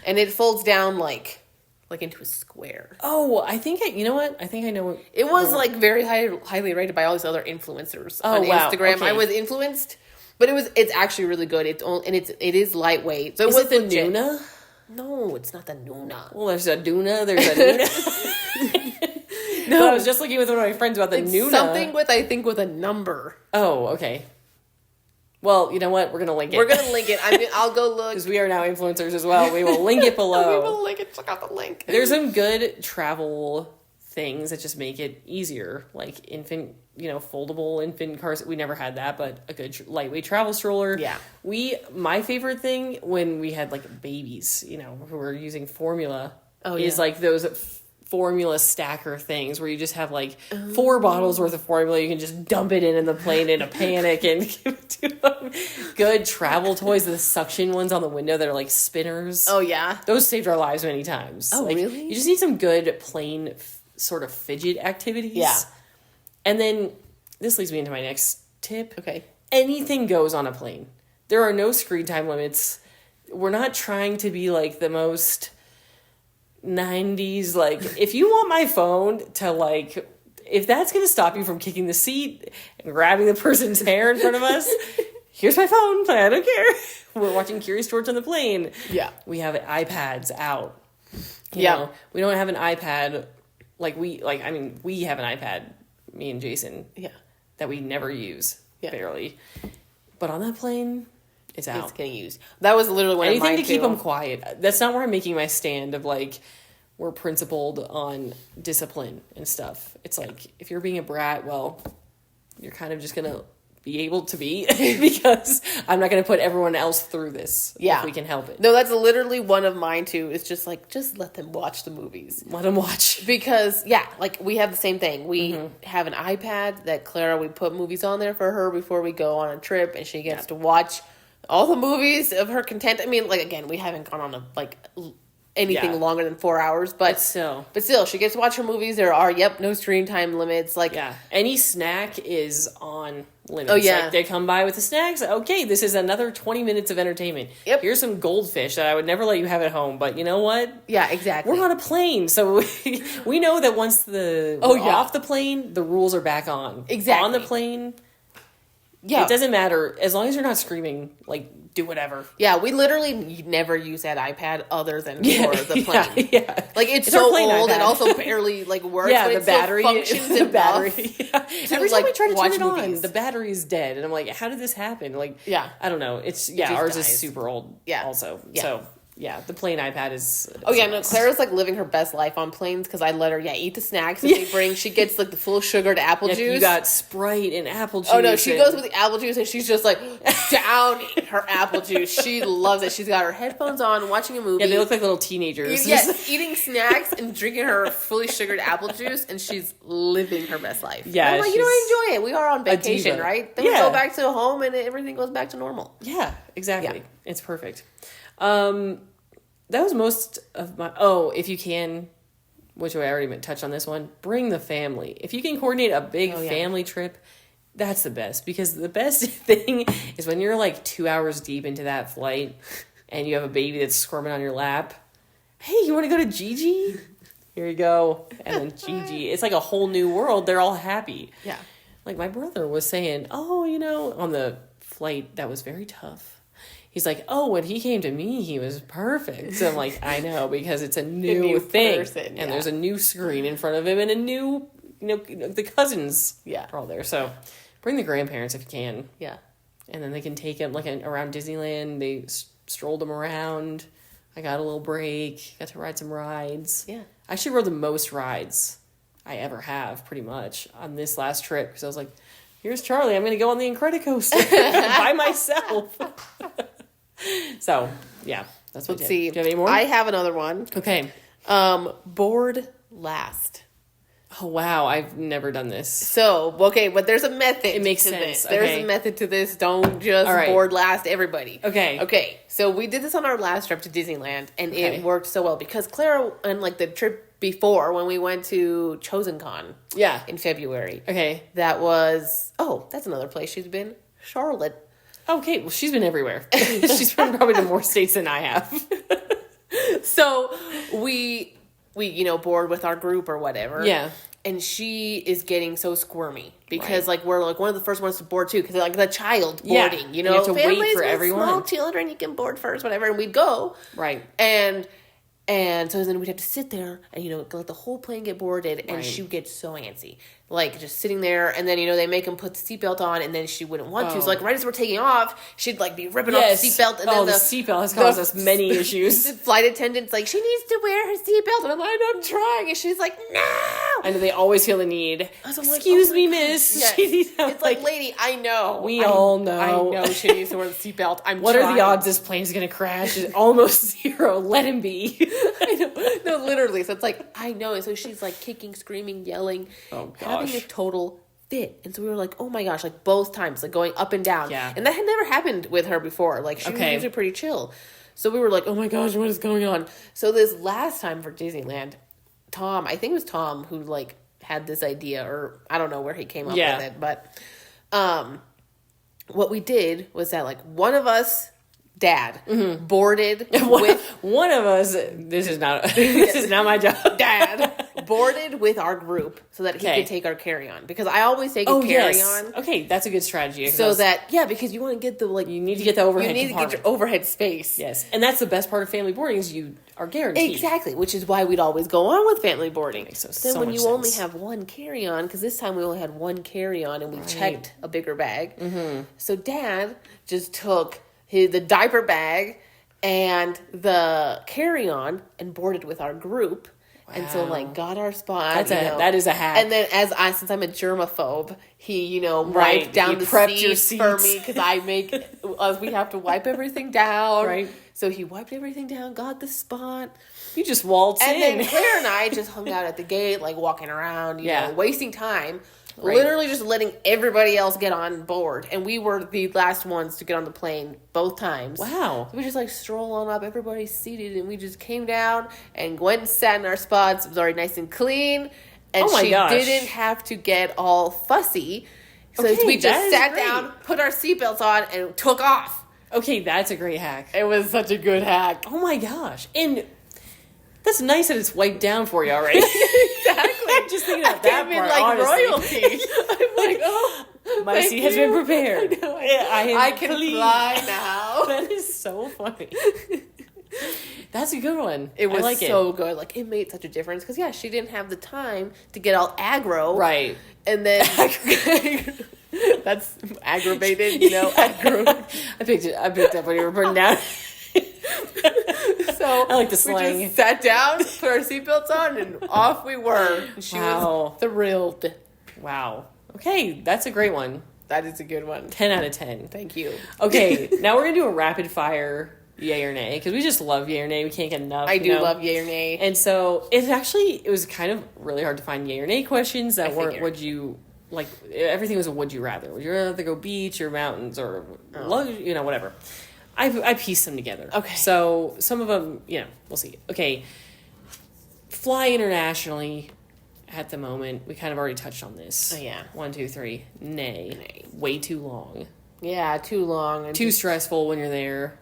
And it folds down like into a square. Oh, I think you know what? I think I know what... It was like very highly rated by all these other influencers on Instagram. Okay. I was influenced, but it's actually really good. It is lightweight. So is it the Nuna? No, it's not the Nuna. Well, there's a Duna, there's a Nuna. No, I was just looking with one of my friends about the Nuna. Something with a number. Oh, okay. Well, you know what? We're going to link it. We're going to link it. I'll go look. Because we are now influencers as well. We will link it below. We will link it. Check out the link. There's some good travel things that just make it easier. Like infant, foldable infant cars. We never had that, but a good lightweight travel stroller. Yeah. My favorite thing when we had like babies, who were using formula is like those formula stacker things where you just have like 4 bottles worth of formula. You can just dump it in the plane in a panic and give it to them. Good travel toys, the suction ones on the window that are like spinners. Oh, yeah? Those saved our lives many times. Oh, like, really? You just need some good plane sort of fidget activities. Yeah. And then this leads me into my next tip. Okay. Anything goes on a plane. There are no screen time limits. We're not trying to be like the most 90s, like, if you want my phone to, like, if that's going to stop you from kicking the seat and grabbing the person's hair in front of us, here's my phone. I don't care. We're watching Curious George on the plane. Yeah. We have iPads out. You Yeah. know, we don't have an iPad, we have an iPad, me and Jason. Yeah. That we never use, Yeah. barely. But on that plane, it's out. It's getting used. That was literally one Anything of mine, to keep too. them quiet. That's not where I'm making my stand of like we're principled on discipline and stuff. It's like if you're being a brat, well, you're kind of just gonna be able to be because I'm not gonna put everyone else through this. Yeah, if we can help it. No, that's literally one of mine too. It's just like just let them watch the movies. Let them watch because like we have the same thing. We have an iPad that Clara, we put movies on there for her before we go on a trip, and she gets to watch all the movies of her content. I mean, like, again, we haven't gone on a anything longer than 4 hours, but still, she gets to watch her movies. There are no screen time limits. Like, any snack is on limits. Oh yeah, like, they come by with the snacks. Okay, this is another 20 minutes of entertainment. Yep, here's some goldfish that I would never let you have at home. But you know what? Yeah, exactly. We're on a plane, so we know that once we're off the plane, the rules are back on. Exactly. On the plane. Yeah, it doesn't matter as long as you're not screaming. Like, do whatever. Yeah, we literally never use that iPad other than for the plane. Yeah. Like it's so old and also barely works. Yeah, but the battery functions the battery. Every time we try to turn it on, the battery is dead, and I'm like, how did this happen? Like, I don't know. It's ours is super old. Yeah, also. Yeah. So. Yeah, the plain iPad is... Oh, yeah, no, Clara's, living her best life on planes because I let her, eat the snacks that they bring. She gets, the full sugared apple juice. You got Sprite and apple juice. Oh, no, she goes with the apple juice and she's just, downing her apple juice. She loves it. She's got her headphones on, watching a movie. Yeah, they look like little teenagers. Yes, eating snacks and drinking her fully sugared apple juice, and she's living her best life. Yeah, and I'm like, I enjoy it. We are on vacation, right? Then we go back to home and everything goes back to normal. Yeah, exactly. Yeah. It's perfect. That was most of my... Oh, if you can, which I already touched on this one, bring the family. If you can coordinate a big family trip, that's the best. Because the best thing is when you're 2 hours deep into that flight and you have a baby that's squirming on your lap. Hey, you want to go to Gigi? Here you go. And then Gigi. It's like a whole new world. They're all happy. Yeah. My brother was saying, on the flight that was very tough. He's like, when he came to me, he was perfect. So I'm like, I know, because it's a new thing. Person, and there's a new screen in front of him and a new, the cousins are all there. So bring the grandparents if you can. Yeah. And then they can take him, around Disneyland. They strolled him around. I got a little break. Got to ride some rides. Yeah. I actually rode the most rides I ever have, pretty much, on this last trip. Because I was like, here's Charlie. I'm going to go on the Incredicoaster by myself. So, yeah, that's what. Let's see. Do you have any more? I have another one. Okay. Board last. Oh, wow. I've never done this. So, but there's a method. It makes to sense. This. There's a method to this. Don't just board last everybody. Okay. Okay. So, we did this on our last trip to Disneyland, and it worked so well because Clara, and the trip before when we went to Chosen Con. Yeah. In February. Okay. That was, that's another place she's been. Charlotte. Okay, well, she's been everywhere. She's been probably to more states than I have. So we board with our group or whatever. Yeah. And she is getting so squirmy because we're one of the first ones to board too because the child boarding, you have to families wait for everyone. Small children, you can board first, whatever, and we'd go. Right. And so then we'd have to sit there and, let the whole plane get boarded. And she would get so antsy. Just sitting there. And then, they make him put the seatbelt on. And then she wouldn't want to. So, right as we're taking off, she'd, be ripping off the seatbelt. And then the seatbelt has caused us many issues. The flight attendant's she needs to wear her seatbelt. And I'm like, I'm trying. And she's like, no. I know they always feel the need. Excuse me, miss. Yes. It's lady, I know. We all know. I know she needs to wear the seatbelt. What are the odds this plane's going to crash? It's almost zero. Let him be. I know. No, literally. So it's like, I know. And so she's like kicking, screaming, yelling, having a total fit. And so we were like, oh my gosh, like both times, like going up and down. Yeah. And that had never happened with her before. Like she was usually pretty chill. So we were like, oh my gosh, what is going on? So this last time for Disneyland, Tom, I think it was Tom who like had this idea, or I don't know where he came up with it, but what we did was that like one of us, Dad, boarded with one of us. This is not my job. Dad boarded with our group so that he could take our carry-on, because I always take a carry-on. Okay, that's a good strategy. So because you want to get the you need to get the overhead. You need to get your overhead space. Yes, and that's the best part of family boarding is you are guaranteed. Exactly, which is why we'd always go on with family boarding. Makes then when you only have one carry-on, because this time we only had one carry-on and we checked a bigger bag. Mm-hmm. So Dad just took the diaper bag and the carry-on and boarded with our group. Wow. And so like got our spot. That is a hack. And then since I'm a germaphobe, he wiped down the seats for me, because we have to wipe everything down. Right. So he wiped everything down, got the spot. You just waltzed in. And then Claire and I just hung out at the gate, like walking around, you know, wasting time. Right. Literally just letting everybody else get on board. And we were the last ones to get on the plane both times. Wow. So we just like stroll on up. Everybody's seated. And we just came down and went and sat in our spots. It was already nice and clean. And she didn't have to get all fussy. So we just sat down, put our seatbelts on, and took off. Okay, that's a great hack. It was such a good hack. Oh my gosh. And that's nice that it's wiped down for you already. Exactly. I'm just thinking about that part, like honestly. royalty. I'm like, oh, my seat has been prepared. I can fly now. That is so funny. That's a good one. It was so good. Like, it made such a difference. Because, she didn't have the time to get all aggro. Right. And then... That's aggravated, aggro. I picked up what you were putting down. So I like the slang. We just sat down, put our seatbelts on, and off we were. She was thrilled. Wow. Okay, that's a great one. That is a good one. 10 out of 10. Thank you. Okay, now we're going to do a rapid fire yay or nay, because we just love yay or nay. We can't get enough. I do love yay or nay. And so it was kind of really hard to find yay or nay questions that weren't would you... Like, everything was a would you rather. Would you rather go beach or mountains or, whatever. I pieced them together. Okay. So, some of them, we'll see. Okay. Fly internationally at the moment. We kind of already touched on this. Oh, yeah. 1, 2, 3. Nay. Way too long. Yeah, too long. And too stressful when you're there.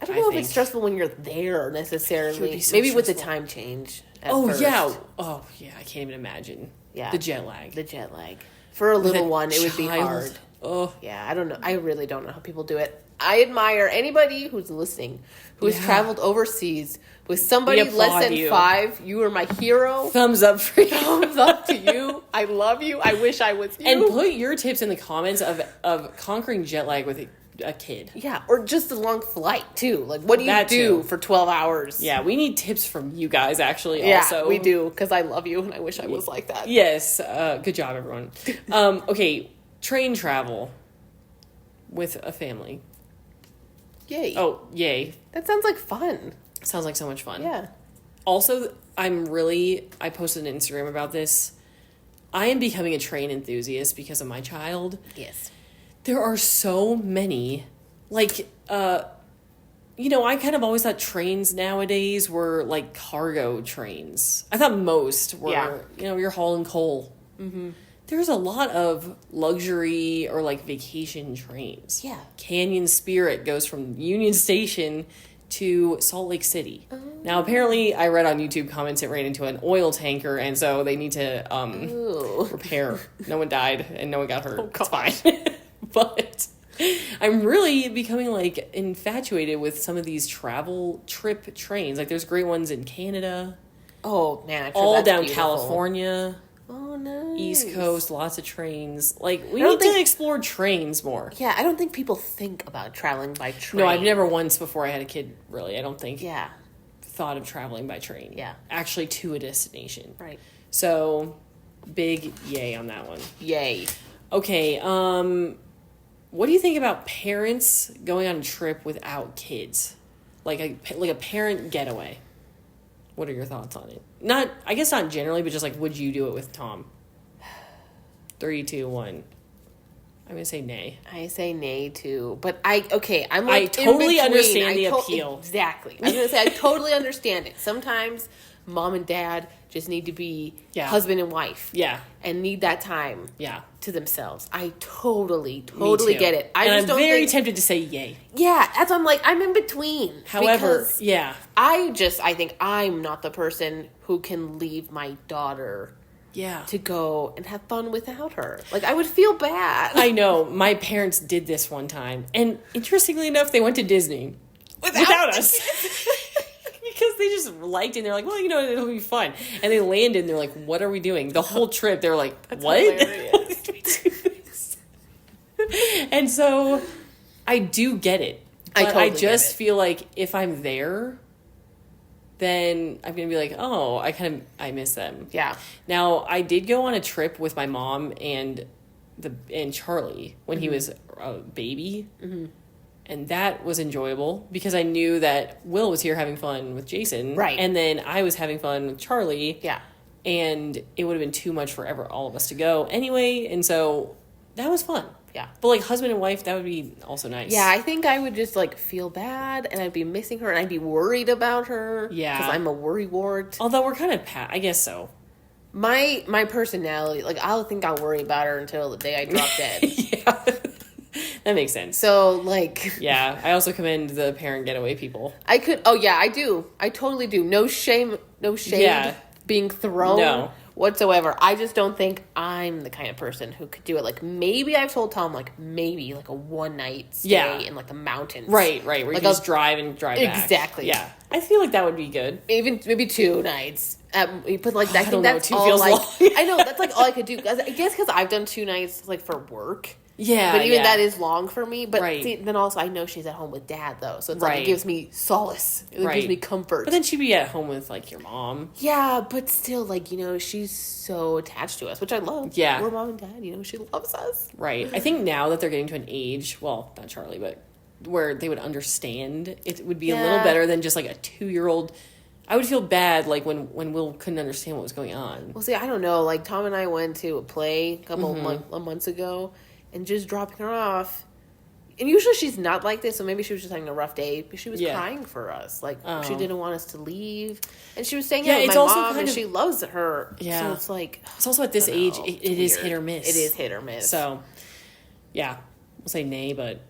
I don't know if it's stressful when you're there, necessarily. Maybe stressful. With the time change first. Yeah. Oh, yeah. I can't even imagine. Yeah. The jet lag. For a little one, it would be hard. Oh. Yeah, I don't know. I really don't know how people do it. I admire anybody who's listening, who has traveled overseas with somebody less than 5. You are my hero. Thumbs up for you. Thumbs up to you. I love you. I wish I was you. And put your tips in the comments of conquering jet lag with a kid. Yeah, or just a long flight, too. Like, what do you do for 12 hours? Yeah, we need tips from you guys, actually, also. Yeah, we do, because I love you, and I wish I was like that. Yes. Good job, everyone. Okay, train travel with a family. Yay. Oh, yay. That sounds like fun. Sounds like so much fun. Yeah. Also, I posted an Instagram about this. I am becoming a train enthusiast because of my child. Yes. There are so many, like, I kind of always thought trains nowadays were like cargo trains. I thought most were, you're hauling coal. Mm-hmm. There's a lot of luxury or like vacation trains. Yeah. Canyon Spirit goes from Union Station to Salt Lake City. Oh. Now, apparently, I read on YouTube comments it ran into an oil tanker, and so they need to repair. No one died, and no one got hurt. It's fine. But I'm really becoming, like, infatuated with some of these travel trip trains. Like, there's great ones in Canada. Oh, man. All down beautiful. California. Oh, nice. East Coast, lots of trains. Like, we need to explore trains more. Yeah, I don't think people think about traveling by train. No, I've never once before I had a kid, really. I don't think. Yeah. Thought of traveling by train. Yeah. Actually to a destination. Right. So, big yay on that one. Yay. Okay, what do you think about parents going on a trip without kids? Like a parent getaway. What are your thoughts on it? I guess not generally, but just like, would you do it with Tom? 3, 2, 1. I'm gonna say nay. I say nay too, but I'm like I totally understand the appeal. Exactly. I was gonna say I totally understand it. Sometimes mom and dad just need to be husband and wife. Yeah. And need that time. Yeah. To themselves. I totally get it. I'm very tempted to say yay. Yeah, that's why I'm like, I'm in between. However, I think I'm not the person who can leave my daughter to go and have fun without her. Like, I would feel bad. I know. My parents did this one time. And interestingly enough, they went to Disney without us. Because they just liked it. And they're like, well, it'll be fun. And they landed and they're like, what are we doing? The whole trip, they were like, what? And so I do get it. But I just feel like if I'm there, then I'm going to be like, oh, I miss them. Yeah. Now, I did go on a trip with my mom and Charlie when he was a baby. Mm-hmm. And that was enjoyable because I knew that Will was here having fun with Jason. Right. And then I was having fun with Charlie. Yeah. And it would have been too much for all of us to go anyway. And so that was fun. Yeah. But like husband and wife, that would be also nice. Yeah, I think I would just like feel bad and I'd be missing her and I'd be worried about her. Yeah. Because I'm a worrywart. Although we're kind of, I guess so. My personality, like I'll worry about her until the day I drop dead. Yeah. That makes sense. So, like... Yeah, I also commend the parent getaway people. I do. I totally do. No shame being thrown whatsoever. I just don't think I'm the kind of person who could do it. Like, maybe I've told Tom, like a one-night stay in, like, the mountains. Right, where like you just drive back. Exactly. Yeah. I feel like that would be good. Even maybe 2 nights. But, like, I think that's 2 all, feels like... long. I know, that's, like, all I could do. I guess because I've done 2 nights, like, for work. Yeah, but even that is long for me. But right. see, then also I know she's at home with dad though, so it's like it gives me solace. It gives me comfort. But then she'd be at home with like your mom. Yeah, but still, like she's so attached to us, which I love. Yeah, we're mom and dad. She loves us. Right. I think now that they're getting to an age, well, not Charlie, but where they would understand, it would be a little better than just like a 2-year-old. I would feel bad, like, when Will couldn't understand what was going on. Well, see, I don't know. Like, Tom and I went to a play a couple months ago, and just dropping her off. And usually she's not like this, so maybe she was just having a rough day. But she was crying for us. Like, she didn't want us to leave. And she was staying out with my mom, and she loves her. Yeah. So it's like... It's also at this age, it is hit or miss. It is hit or miss. So, yeah. We'll say nay, but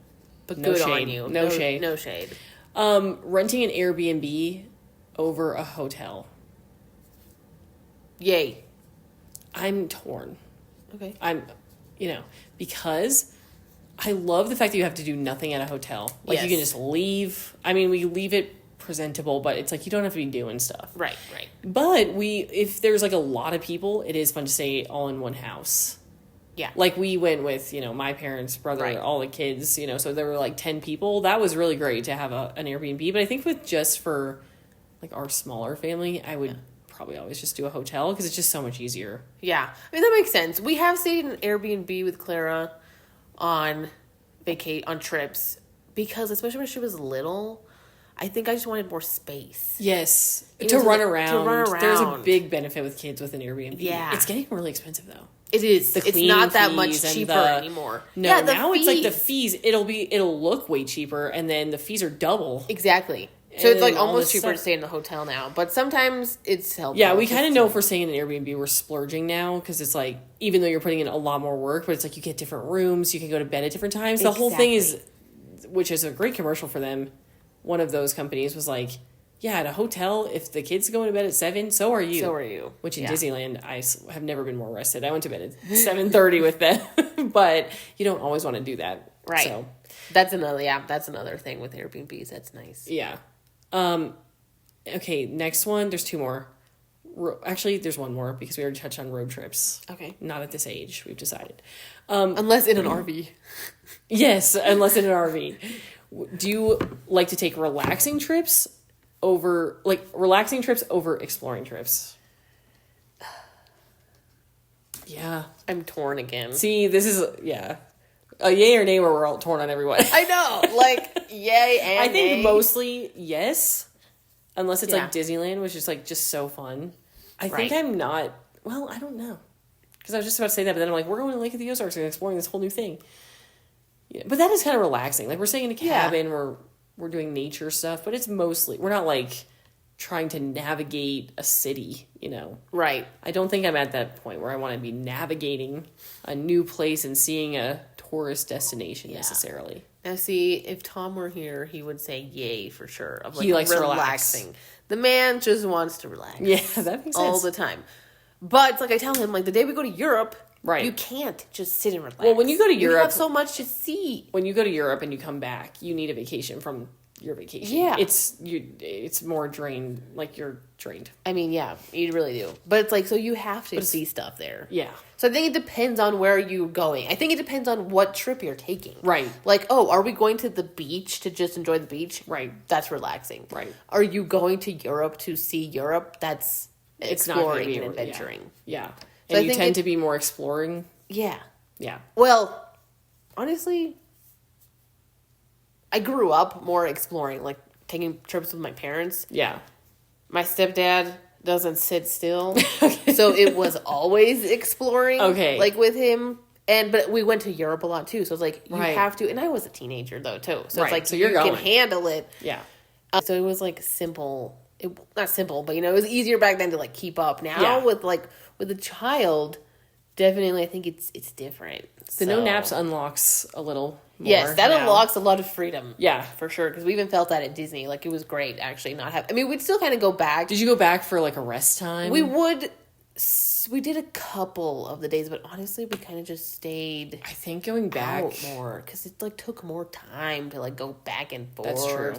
no good shade. on you. No shade. No shade. Renting an Airbnb over a hotel. Yay. I'm torn. Okay. Because I love the fact that you have to do nothing at a hotel. Like, you can just leave. I mean, we leave it presentable, but it's like you don't have to be doing stuff. Right. But if there's like a lot of people, it is fun to stay all in one house. Yeah. Like, we went with, my parents, brother, all the kids, so there were like 10 people. That was really great to have an Airbnb. But I think for like our smaller family, I would probably always just do a hotel because it's just so much easier. Yeah. I mean, that makes sense. We have stayed in an Airbnb with Clara on trips because, especially when she was little, I think I just wanted more space. Yes. To run around. There's a big benefit with kids with an Airbnb. Yeah. It's getting really expensive, though. It is. It's not that much cheaper anymore. No, now it's like the fees. It'll look way cheaper, and then the fees are double. Exactly. So it's like almost cheaper to stay in the hotel now, but sometimes it's helpful. Yeah, we kind of know if we're staying in an Airbnb, we're splurging now because it's like, even though you're putting in a lot more work, but it's like you get different rooms, you can go to bed at different times. The whole thing is, which is a great commercial for them. One of those companies was like, yeah, at a hotel, if the kids go to bed at 7, so are you. So are you. Which in Disneyland, I have never been more rested. I went to bed at 7:30 with them, but you don't always want to do that. Right. So that's another thing with Airbnbs. That's nice. Yeah. Okay, next one. There's 2 more. Actually, there's 1 more because we already touched on road trips. Okay. Not at this age, we've decided. Unless in an RV. Yes, unless in an RV. Do you like to take relaxing trips over exploring trips? Yeah. I'm torn again. See, this is, a yay or nay where we're all torn on everyone. I know. Like, yay and I think nay. mostly yes. Unless it's like Disneyland, which is like just so fun. I think I'm not, well, I don't know. Because I was just about to say that, but then I'm like, we're going to Lake of the Ozarks and exploring this whole new thing. Yeah, but that is kind of relaxing. Like, we're staying in a cabin, we're doing nature stuff, but it's mostly, we're not like trying to navigate a city, you know. Right. I don't think I'm at that point where I want to be navigating a new place and seeing a tourist destination necessarily. Now, see, if Tom were here, he would say yay for sure. Of like he likes relaxing. To relax. The man just wants to relax. Yeah, that makes sense. All the time. But it's like I tell him, like, the day we go to Europe, you can't just sit and relax. Well, when you go to Europe, you have so much to see. When you go to Europe and you come back, you need a vacation from your vacation. Yeah. It's more drained, like you're drained. I mean, yeah, you really do. But it's like, so you have to see stuff there. Yeah. So I think it depends on where you're going. I think it depends on what trip you're taking. Right. Like, oh, are we going to the beach to just enjoy the beach? Right. That's relaxing. Right. Are you going to Europe to see Europe? That's exploring and adventuring. Yeah. So And you tend to be more exploring. Yeah. Yeah. Well, honestly, I grew up more exploring, like taking trips with my parents. Yeah. My stepdad doesn't sit still. So it was always exploring. Okay. Like with him. But we went to Europe a lot too. So it's like, you have to. And I was a teenager though too. So it's like, so you can handle it. Yeah. So it was like simple. Not simple, but it was easier back then to like keep up. Now with a child, definitely I think it's different. The no naps unlocks a little more. Yes, that unlocks a lot of freedom. Yeah. For sure. Because we even felt that at Disney. Like, it was great, actually, not have... I mean, we'd still kind of go back. Did you go back for, like, a rest time? We would... We did a couple of the days, but honestly, we kind of just stayed... I think going back... out more. Because it, like, took more time to, like, go back and forth. That's true.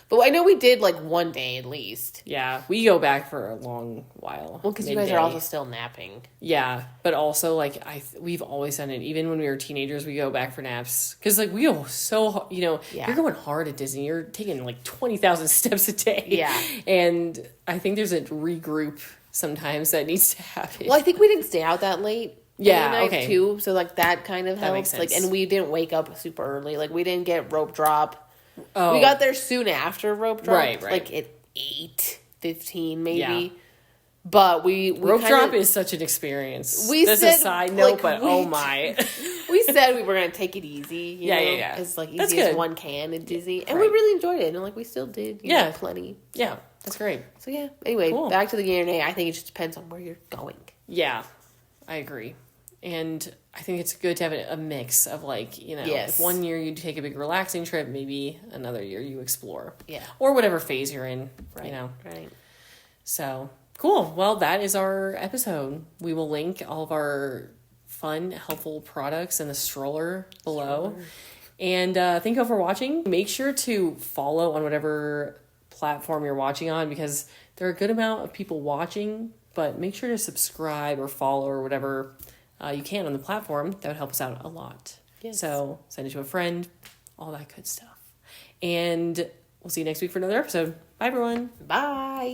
But I know we did, like, one day at least. Yeah, we go back for a long while. Well, because you guys are also still napping. Yeah, but also, like, we've always done it. Even when we were teenagers, we go back for naps. Because, like, we go so, you're going hard at Disney. You're taking, like, 20,000 steps a day. Yeah. And I think there's a regroup sometimes that needs to happen. Well, I think we didn't stay out that late. Yeah, okay. Too, so, like, that kind of helps. Makes sense. Like, and we didn't wake up super early. Like, we didn't get rope drop. Oh. We got there soon after rope drop. Right. Like at 8:15 maybe. Yeah. But we rope drop is such an experience. This is a side note, but oh my. We said we were going to take it easy. You know, as like easy as one can at Disney. And we really enjoyed it. And like we still did, you know, plenty. Yeah, that's great. So yeah, anyway, back to the DNA. I think it just depends on where you're going. Yeah, I agree. And I think it's good to have a mix of like, if 1 year you take a big relaxing trip, maybe another year you explore. Yeah. Or whatever phase you're in, Right. So, cool. Well, that is our episode. We will link all of our fun, helpful products in the stroller below. And thank you all for watching. Make sure to follow on whatever platform you're watching on because there are a good amount of people watching, but make sure to subscribe or follow or whatever you can on the platform. That would help us out a lot. Yes. So send it to a friend, all that good stuff. And we'll see you next week for another episode. Bye, everyone. Bye.